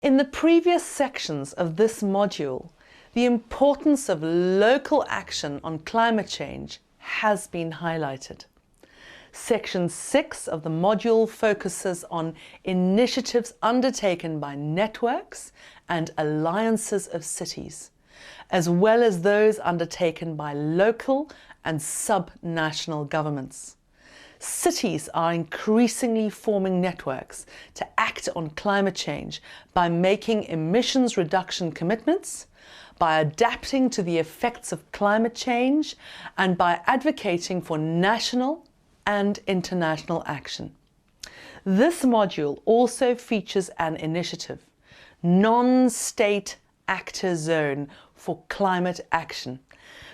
In the previous sections of this module, the importance of local action on climate change has been highlighted. Section 6 of the module focuses on initiatives undertaken by networks and alliances of cities, as well as those undertaken by local and sub-national governments. Cities are increasingly forming networks to act on climate change by making emissions reduction commitments, by adapting to the effects of climate change, and by advocating for national and international action. This module also features an initiative, Non-State Actor Zone for Climate Action,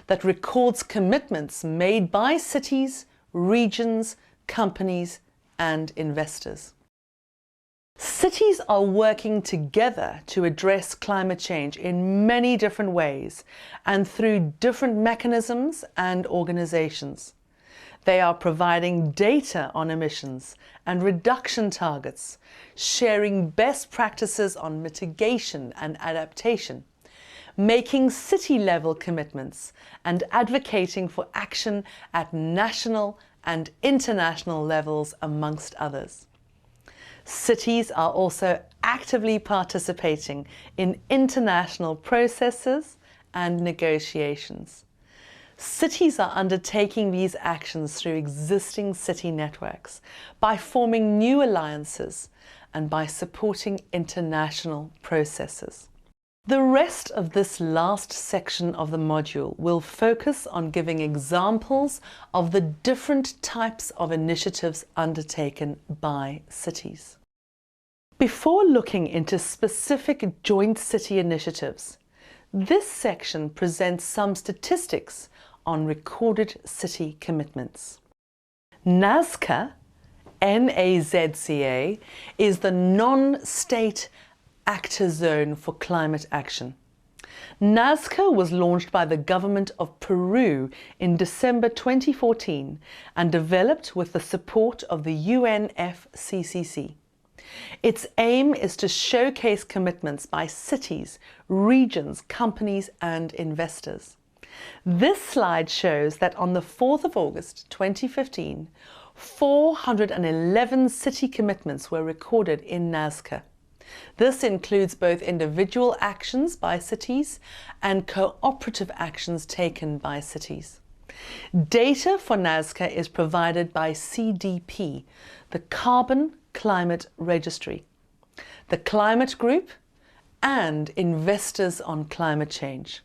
that records commitments made by cities, regions, companies, and investors. Cities are working together to address climate change in many different ways and through different mechanisms and organizations. They are providing data on emissions and reduction targets, sharing best practices on mitigation and adaptation, making city-level commitments, and advocating for action at national and international levels, amongst others. Cities are also actively participating in international processes and negotiations. Cities are undertaking these actions through existing city networks, by forming new alliances, and by supporting international processes. The rest of this last section of the module will focus on giving examples of the different types of initiatives undertaken by cities. Before looking into specific joint city initiatives, this section presents some statistics on recorded city commitments. NAZCA, N-A-Z-C-A, is the non-state actor zone for climate action. NAZCA was launched by the government of Peru in December 2014 and developed with the support of the UNFCCC. Its aim is to showcase commitments by cities, regions, companies, and investors. This slide shows that on the 4th of August 2015, 411 city commitments were recorded in NAZCA. This includes both individual actions by cities and cooperative actions taken by cities. Data for NAZCA is provided by CDP, the Carbon Climate Registry, the Climate Group, and Investors on Climate Change.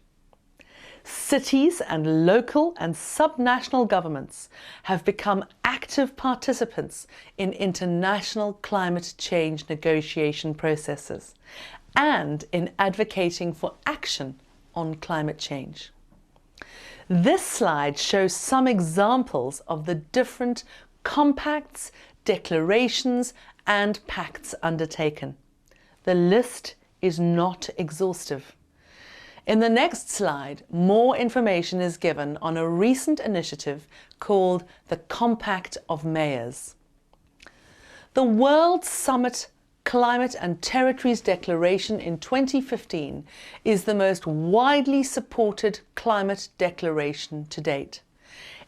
Cities and local and subnational governments have become active participants in international climate change negotiation processes and in advocating for action on climate change. This slide shows some examples of the different compacts, declarations, and pacts undertaken. The list is not exhaustive. In the next slide, more information is given on a recent initiative called the Compact of Mayors. The World Summit Climate and Territories Declaration in 2015 is the most widely supported climate declaration to date.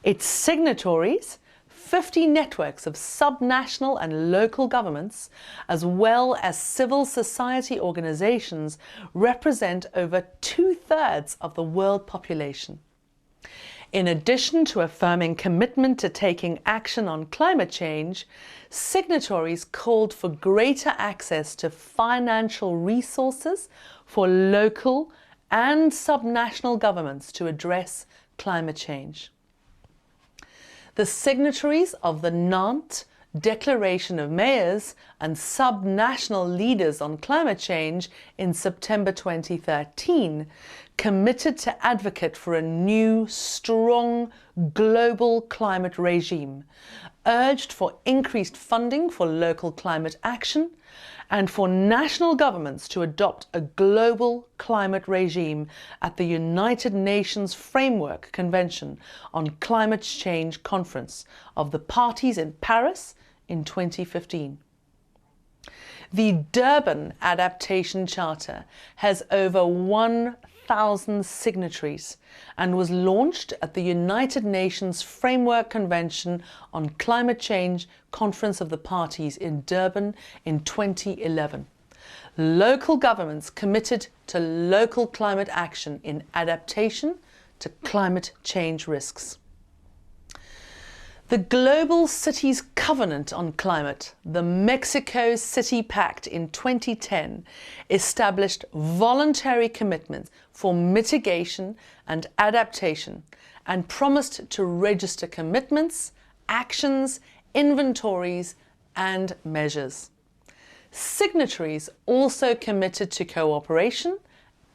Its signatories, 50 networks of subnational and local governments, as well as civil society organizations, represent over 2/3 of the world population. In addition to affirming commitment to taking action on climate change, signatories called for greater access to financial resources for local and subnational governments to address climate change. The signatories of the Nantes Declaration of Mayors and subnational leaders on climate change in September 2013 committed to advocate for a new, strong global climate regime, urged for increased funding for local climate action, and for national governments to adopt a global climate regime at the United Nations Framework Convention on Climate Change Conference of the Parties in Paris in 2015. The Durban Adaptation Charter has over 1,000 signatories and was launched at the United Nations Framework Convention on Climate Change Conference of the Parties in Durban in 2011. Local governments committed to local climate action in adaptation to climate change risks. The Global Cities Covenant on Climate, the Mexico City Pact in 2010, established voluntary commitments for mitigation and adaptation and promised to register commitments, actions, inventories and measures. Signatories also committed to cooperation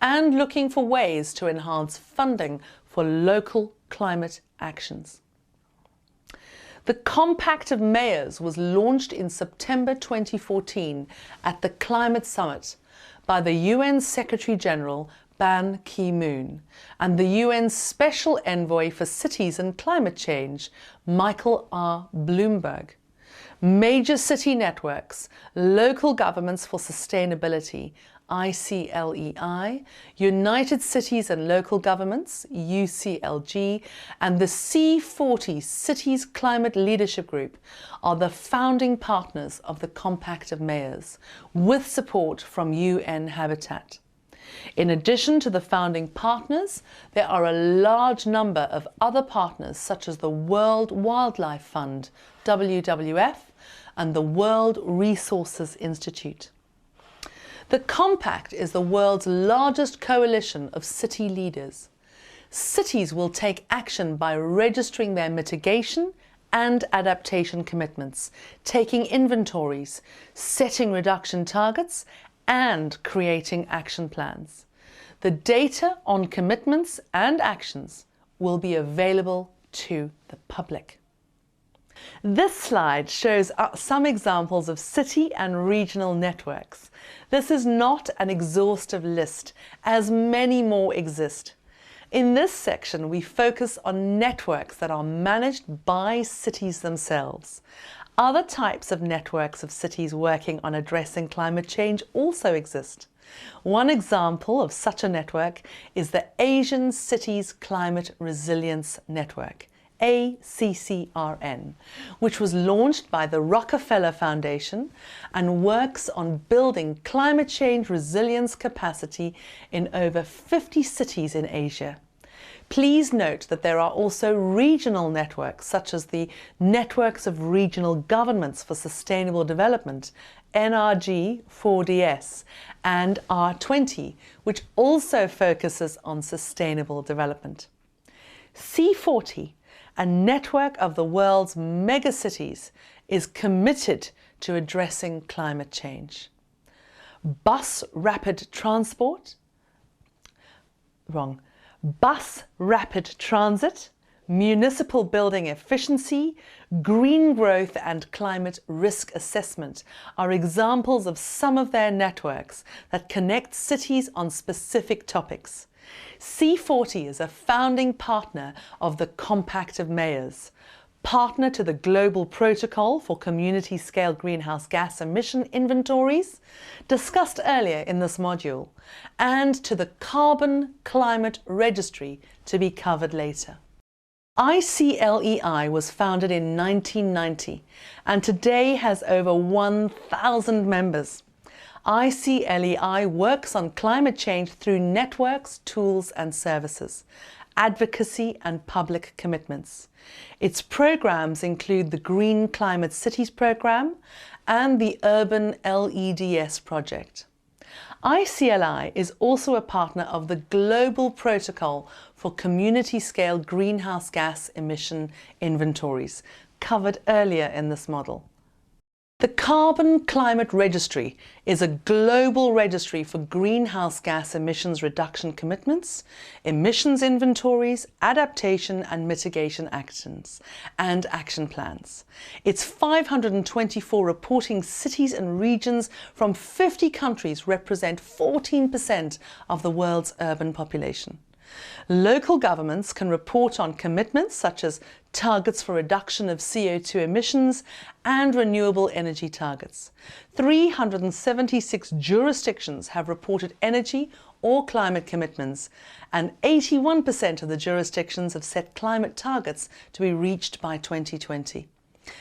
and looking for ways to enhance funding for local climate actions. The Compact of Mayors was launched in September 2014 at the Climate Summit by the UN Secretary-General Ban Ki-moon and the UN Special Envoy for Cities and Climate Change, Michael R. Bloomberg. Major city networks, local governments for sustainability, ICLEI, United Cities and Local Governments, UCLG, and the C40 Cities Climate Leadership Group are the founding partners of the Compact of Mayors, with support from UN Habitat. In addition to the founding partners, there are a large number of other partners such as the World Wildlife Fund, WWF, and the World Resources Institute. The Compact is the world's largest coalition of city leaders. Cities will take action by registering their mitigation and adaptation commitments, taking inventories, setting reduction targets, and creating action plans. The data on commitments and actions will be available to the public. This slide shows some examples of city and regional networks. This is not an exhaustive list, as many more exist. In this section, we focus on networks that are managed by cities themselves. Other types of networks of cities working on addressing climate change also exist. One example of such a network is the Asian Cities Climate Resilience Network, ACCRN, which was launched by the Rockefeller Foundation and works on building climate change resilience capacity in over 50 cities in Asia. Please note that there are also regional networks such as the Networks of Regional Governments for Sustainable Development, NRG4DS, and R20, which also focuses on sustainable development. C40, a network of the world's megacities, is committed to addressing climate change. Bus Rapid Transit, municipal building efficiency, green growth and climate risk assessment are examples of some of their networks that connect cities on specific topics. C40 is a founding partner of the Compact of Mayors, partner to the Global Protocol for Community-Scale Greenhouse Gas Emission Inventories, discussed earlier in this module, and to the Carbon Climate Registry, to be covered later. ICLEI was founded in 1990 and today has over 1,000 members. ICLEI works on climate change through networks, tools and services, advocacy and public commitments. Its programs include the Green Climate Cities Programme and the Urban LEDS project. ICLEI is also a partner of the Global Protocol for Community-Scale Greenhouse Gas Emission Inventories, covered earlier in this model. The Carbon Climate Registry is a global registry for greenhouse gas emissions reduction commitments, emissions inventories, adaptation and mitigation actions, and action plans. Its 524 reporting cities and regions from 50 countries represent 14% of the world's urban population. Local governments can report on commitments such as targets for reduction of CO2 emissions and renewable energy targets. 376 jurisdictions have reported energy or climate commitments, and 81% of the jurisdictions have set climate targets to be reached by 2020.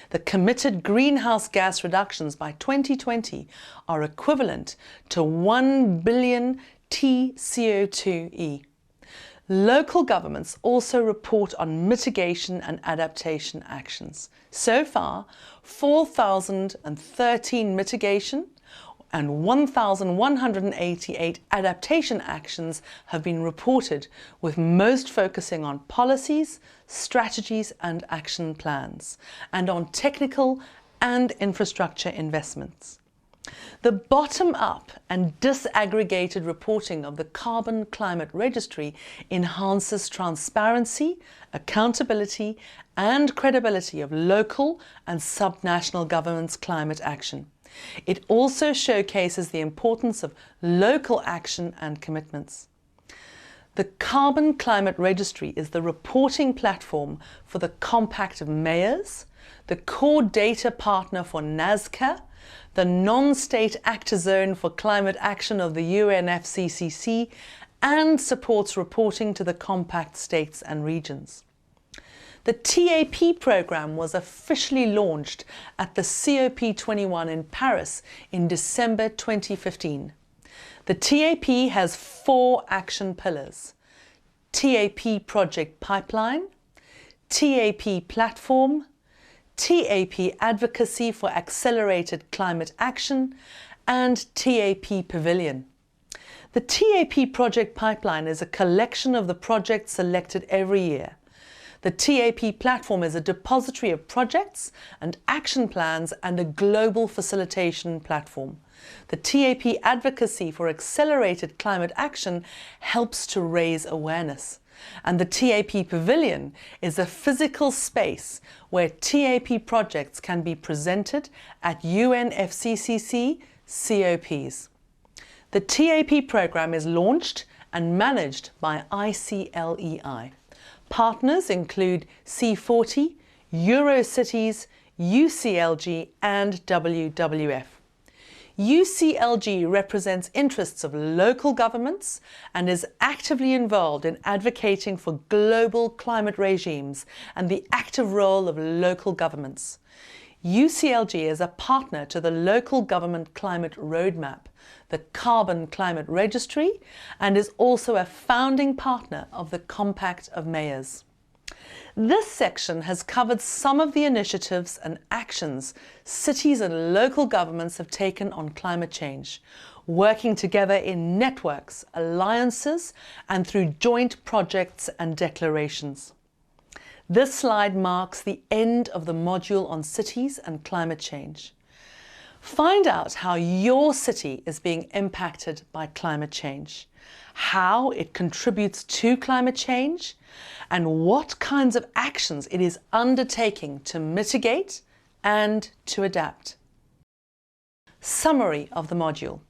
The committed greenhouse gas reductions by 2020 are equivalent to 1 billion TCO2e. Local governments also report on mitigation and adaptation actions. So far, 4,013 mitigation and 1,188 adaptation actions have been reported, with most focusing on policies, strategies and action plans, and on technical and infrastructure investments. The bottom-up and disaggregated reporting of the Carbon Climate Registry enhances transparency, accountability and credibility of local and subnational governments' climate action. It also showcases the importance of local action and commitments. The Carbon Climate Registry is the reporting platform for the Compact of Mayors, the core data partner for NAZCA, the non-state actor zone for climate action of the UNFCCC, and supports reporting to the Compact states and regions. The TAP programme was officially launched at the COP21 in Paris in December 2015. The TAP has 4 action pillars: TAP Project Pipeline, TAP Platform, TAP Advocacy for Accelerated Climate Action, and TAP Pavilion. The TAP Project Pipeline is a collection of the projects selected every year. The TAP Platform is a depository of projects and action plans and a global facilitation platform. The TAP Advocacy for Accelerated Climate Action helps to raise awareness. And the TAP Pavilion is a physical space where TAP projects can be presented at UNFCCC COPs. The TAP programme is launched and managed by ICLEI. Partners include C40, Eurocities, UCLG and WWF. UCLG represents interests of local governments and is actively involved in advocating for global climate regimes and the active role of local governments. UCLG is a partner to the Local Government Climate Roadmap, the Carbon Climate Registry, and is also a founding partner of the Compact of Mayors. This section has covered some of the initiatives and actions cities and local governments have taken on climate change, working together in networks, alliances, and through joint projects and declarations. This slide marks the end of the module on cities and climate change. Find out how your city is being impacted by climate change, how it contributes to climate change, and what kinds of actions it is undertaking to mitigate and to adapt. Summary of the module.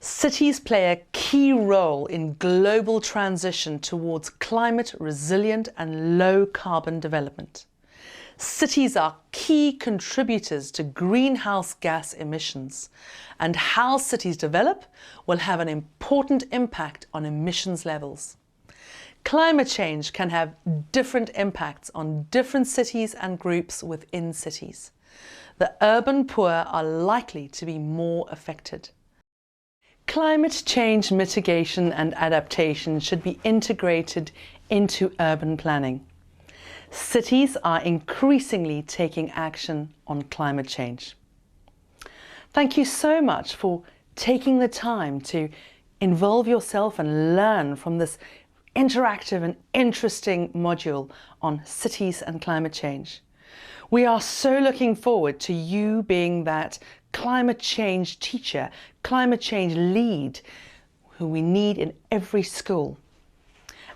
Cities play a key role in global transition towards climate resilient and low carbon development. Cities are key contributors to greenhouse gas emissions, and how cities develop will have an important impact on emissions levels. Climate change can have different impacts on different cities and groups within cities. The urban poor are likely to be more affected. Climate change mitigation and adaptation should be integrated into urban planning. Cities are increasingly taking action on climate change. Thank you so much for taking the time to involve yourself and learn from this interactive and interesting module on cities and climate change. We are so looking forward to you being that climate change teacher, climate change lead who we need in every school.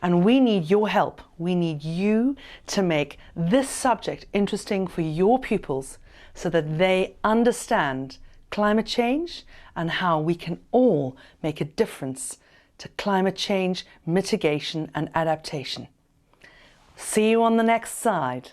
And we need your help. We need you to make this subject interesting for your pupils so that they understand climate change and how we can all make a difference to climate change, mitigation and adaptation. See you on the next slide.